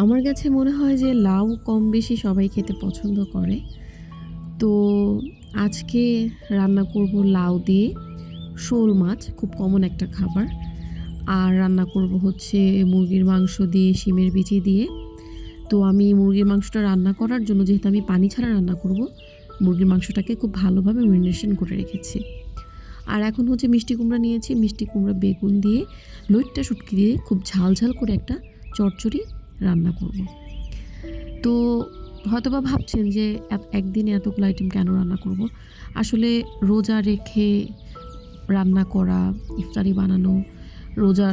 আমার কাছে মনে হয় যে লাউ কম বেশি সবাই খেতে পছন্দ করে। তো আজকে রান্না করব লাউ দিয়ে শোল মাছ, খুব কমন একটা খাবার। আর রান্না করব হচ্ছে মুরগির মাংস দিয়ে শিমের বিচি দিয়ে। তো আমি মুরগির মাংসটা রান্না করার জন্য, যেহেতু আমি পানি ছাড়া রান্না করব, মুরগির মাংসটাকে খুব ভালোভাবে মেরিনেশন করে রেখেছি। আর এখন হচ্ছে মিষ্টি কুমড়া নিয়েছি, মিষ্টি কুমড়া বেগুন দিয়ে লইট্টা শুটকি দিয়ে খুব ঝাল ঝাল করে একটা চচ্চড়ি রান্না করব। তো হয়তোবা ভাবছেন যে একদিনে এতগুলো আইটেম কেন রান্না করব। আসলে রোজা রেখে রান্না করা, ইফতারি বানানো,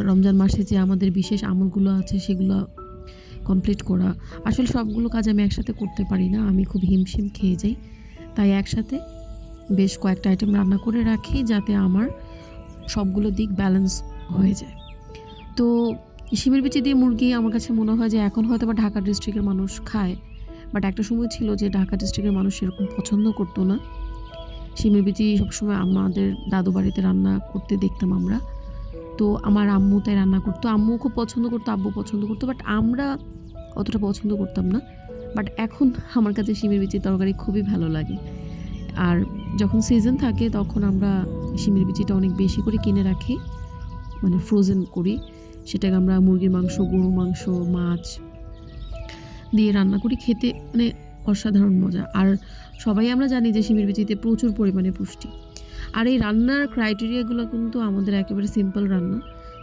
রমজান মাসে যে আমাদের বিশেষ আমলগুলো আছে সেগুলো কমপ্লিট করা, আসলে সবগুলো কাজ আমি একসাথে করতে পারি না, আমি খুব হিমশিম খেয়ে যাই। তাই একসাথে বেশ কয়েকটা আইটেম রান্না করে রাখি যাতে আমার সবগুলো দিক ব্যালেন্স হয়ে যায়। তো শিমের বিচি দিয়ে মুরগি আমার কাছে মনে হয় যে এখন হয়তো বা ঢাকা ডিস্ট্রিক্টের মানুষ খায়, বাট একটা সময় ছিল যে ঢাকা ডিস্ট্রিক্টের মানুষ সেরকম পছন্দ করতো না। শিমের বিচি সবসময় আমাদের দাদু বাড়িতে রান্না করতে দেখতাম আমরা। তো আমার আম্মু তাই রান্না করতো, আম্মু খুব পছন্দ করতো, আব্বু পছন্দ করতো, বাট আমরা অতটা পছন্দ করতাম না। বাট এখন আমার কাছে শিমের বিচির তরকারি খুবই ভালো লাগে। আর যখন সিজন থাকে তখন আমরা শিমের বিচিটা অনেক বেশি করে কিনে রাখি, মানে ফ্রোজেন করি। সেটাকে আমরা মুরগির মাংস, গরু মাংস, মাছ দিয়ে রান্না করি, খেতে মানে অসাধারণ মজা। আর সবাই আমরা জানি যে শিমের বিচিতে প্রচুর পরিমাণে পুষ্টি। আর এই রান্নার ক্রাইটেরিয়াগুলো কিন্তু আমাদের একেবারে সিম্পল রান্না,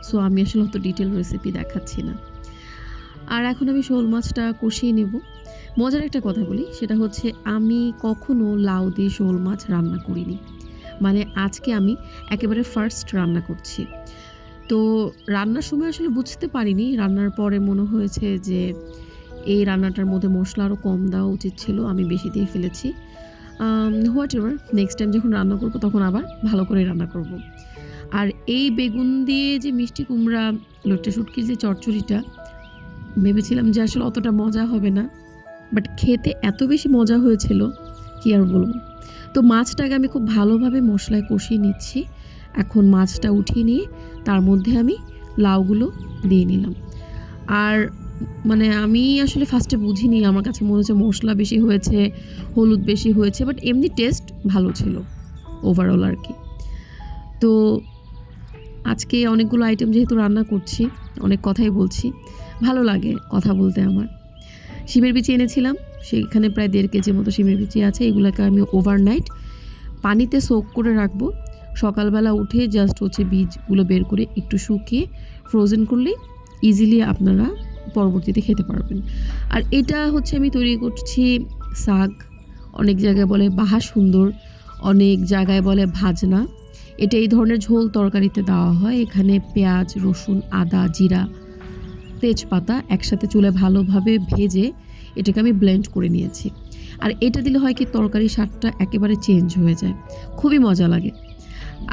সো আমি আসলে অত ডিটেল রেসিপি দেখাচ্ছি না। আর এখন আমি শোল মাছটা কষিয়ে নেব। মজার একটা কথা বলি, সেটা হচ্ছে আমি কখনো লাউ দিয়ে শোল মাছ রান্না করিনি, মানে আজকে আমি একেবারে ফার্স্ট রান্না করছি। তো রান্নার সময় আসলে বুঝতে পারিনি, রান্নার পরে মনে হয়েছে যে এই রান্নাটার মধ্যে মশলা আরও কম দেওয়া উচিত ছিল, আমি বেশি দিয়ে ফেলেছি। হোয়াট এভার, নেক্সট টাইম যখন রান্না করব তখন আবার ভালো করে রান্না করব। আর এই বেগুন দিয়ে যে মিষ্টি কুমড়া লইট্টা শুটকির যে চচ্চড়িটা, ভেবেছিলাম যে আসলে অতটা মজা হবে না, বাট খেতে এত বেশি মজা হয়েছিল কি আর বলবো। তো মাছটাকে আমি খুব ভালোভাবে মশলায় কষিয়ে নিচ্ছি। এখন মাছটা উঠিয়ে নিয়ে তার মধ্যে আমি লাউগুলো দিয়ে নিলাম। আর মানে আমি আসলে ফার্স্টে বুঝিনি, আমার কাছে মনে হচ্ছে মশলা বেশি হয়েছে, হলুদ বেশি হয়েছে, বাট এমনি টেস্ট ভালো ছিল ওভারঅল আর কি। তো আজকে অনেকগুলো আইটেম যেহেতু রান্না করছি, অনেক কথাই বলছি, ভালো লাগে কথা বলতে আমার। শিমের বিচি এনেছিলাম, সেইখানে প্রায় 1.5 কেজির মতো শিমের বিচি আছে। এগুলোকে আমি ওভারনাইট পানিতে সোক করে রাখবো। সকালবেলা উঠে জাস্ট হচ্ছে বীজগুলো বের করে একটু শুকিয়ে ফ্রোজেন করলে ইজিলি আপনারা পরবর্তীতে খেতে পারবেন। আর এটা হচ্ছে আমি তৈরি করছি শাক, অনেক জায়গায় বলে বাহা সুন্দর, অনেক জায়গায় বলে ভাজনা। এটা এই ধরনের ঝোল তরকারিতে দেওয়া হয়। এখানে পেঁয়াজ, রসুন, আদা, জিরা, তেজপাতা একসাথে চুলায় ভালোভাবে ভেজে এটাকে আমি ব্লেন্ড করে নিয়েছি। আর এটা দিলে হয় কি, তরকারির স্বাদটা একেবারে চেঞ্জ হয়ে যায়, খুবই মজা লাগে।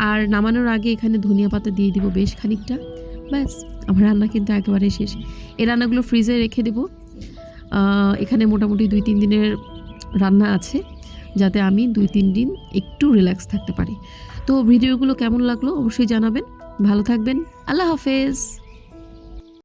আর নামানোর আগে এখানে ধনিয়া পাতা দিয়ে দিব বেশ খানিকটা, ব্যাস আমার রান্না কিন্তু একেবারে শেষ। এই রান্নাগুলো ফ্রিজে রেখে দেব। এখানে মোটামুটি 2-3 দিনের রান্না আছে, যাতে আমি 2-3 দিন একটু রিল্যাক্স থাকতে পারি। তো ভিডিওগুলো কেমন লাগলো অবশ্যই জানাবেন। ভালো থাকবেন, আল্লাহ হাফেজ।